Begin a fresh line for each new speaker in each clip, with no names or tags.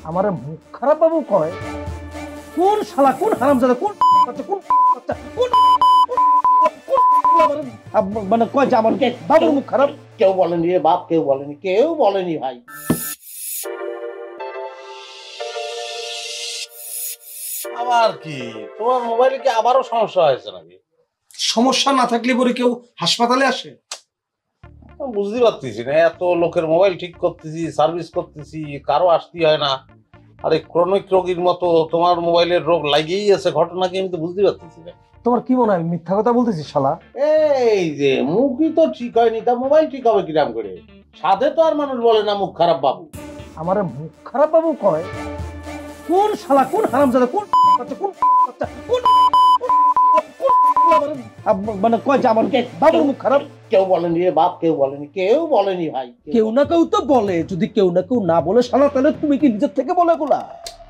আমার মুখ খারাপ বাবু কয় কোন শালা কোন হারামজাদা কোন বাচ্চা কোন বাচ্চা কোন মানে কয় যে আমার বাবুর মুখ খারাপ।
কেউ বলেনি রে বাপ, কেউ বলেনি, কেউ বলেনি ভাই। আবার কি তোমার মোবাইলে কি আবারও সমস্যা হয়েছে নাকি?
সমস্যা না থাকলে পরে কেউ হাসপাতালে আসে?
বুঝতে পারতেছি না, এত লোকের মোবাইল ঠিক করতেছি, সার্ভিস করতেছি, কারো আসতে হয় না। আরে ক্রনিক রোগীর মতো তোমার মোবাইলের রোগ লাগেই আছে, ঘটনা কি আমি তো বুঝতে পারতেছি না।
তোমার কি মনে হয় মিথ্যা কথা বলতেছিস শালা?
এই যে মুখই তো ঠিক হয়নি, তা মোবাইল ঠিক হবে কিরাম করে? সাধে তো আর মানুষ বলে না মুখ খারাপ বাবু।
আমার মুখ খারাপ বাবু কয় কোন শালা কোন হারামজাদা কোন বাচ্চা কোন বাচ্চা কোন মানে কয় যে আমার বাবুর মুখ খারাপ।
কেউ বলেনি রে বাপ, কেউ বলেনি, কেউ বলেনি ভাই।
কেউ না কেউ তো বলে, যদি কেউ না কেউ না বলে শালা তাহলে তুমি কি নিজের থেকে বলে গুলা?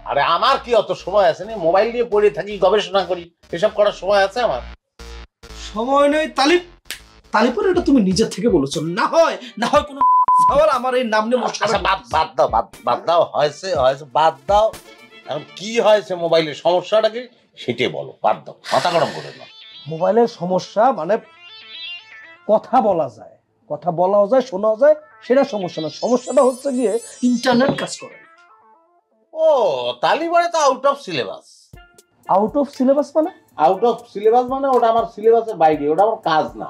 আরে আমার কি অত সময় আছে না? মোবাইল নিয়ে পড়ে থাকি, গবেষণা করি, এসব করার সময় আছে আমার?
সময় নেই তালিপুর, এটা তুমি নিজের থেকে বলেছো। না হয় কোনো সওয়াল আমার এই নাম নিয়ে
আচ্ছা বাদ দাও, হয়েছে বাদ দাও। এখন কি হয়েছে মোবাইলের সমস্যাটা কি সেটাই বলো, বাদ দাও, মাথা গরম করে না।
মোবাইলের সমস্যা মানে কথা বলা যায়, শোনা যায়, সেটা সমস্যা না। সমস্যাটা হচ্ছে গিয়ে ইন্টারনেট কাজ করে।
ও তালিবারে তো out of syllabus.
Out of syllabus মানে?
আউট অফ সিলেবাস মানে ওটা আমার সিলেবাসের বাইরে, ওটা আমার কাজ না।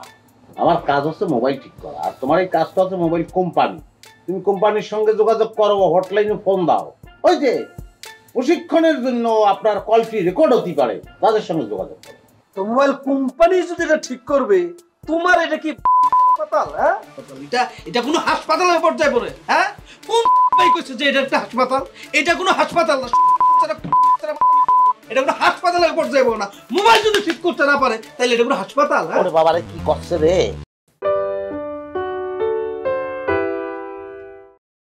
আমার কাজ হচ্ছে মোবাইল ঠিক করা, আর তোমার এই কাজটা হচ্ছে মোবাইল কোম্পানি। তুমি কোম্পানির সঙ্গে যোগাযোগ করো, হটলাইনে ফোন দাও, ওই যে প্রশিক্ষণের জন্য আপনার কলটি রেকর্ড হতে পারে, তাদের সঙ্গে যোগাযোগ করো।
তো মোবাইল কোম্পানি যদি এটা ঠিক করবে, তোমার এটা কি হাসপাতাল? হ্যাঁ, এটা কোনো হাসপাতালের পর্যায়ে পড়ে? হ্যাঁ, কোন কইছে যে এটা একটা হাসপাতাল? এটা কোনো হাসপাতাল না, এটা কোনো হাসপাতালের পর্যায়ে পড়ে না। মোবাইল যদি ঠিক করতে না পারে তাহলে এটা কোনো হাসপাতাল?
ওরে বাবারে কি করছে রে!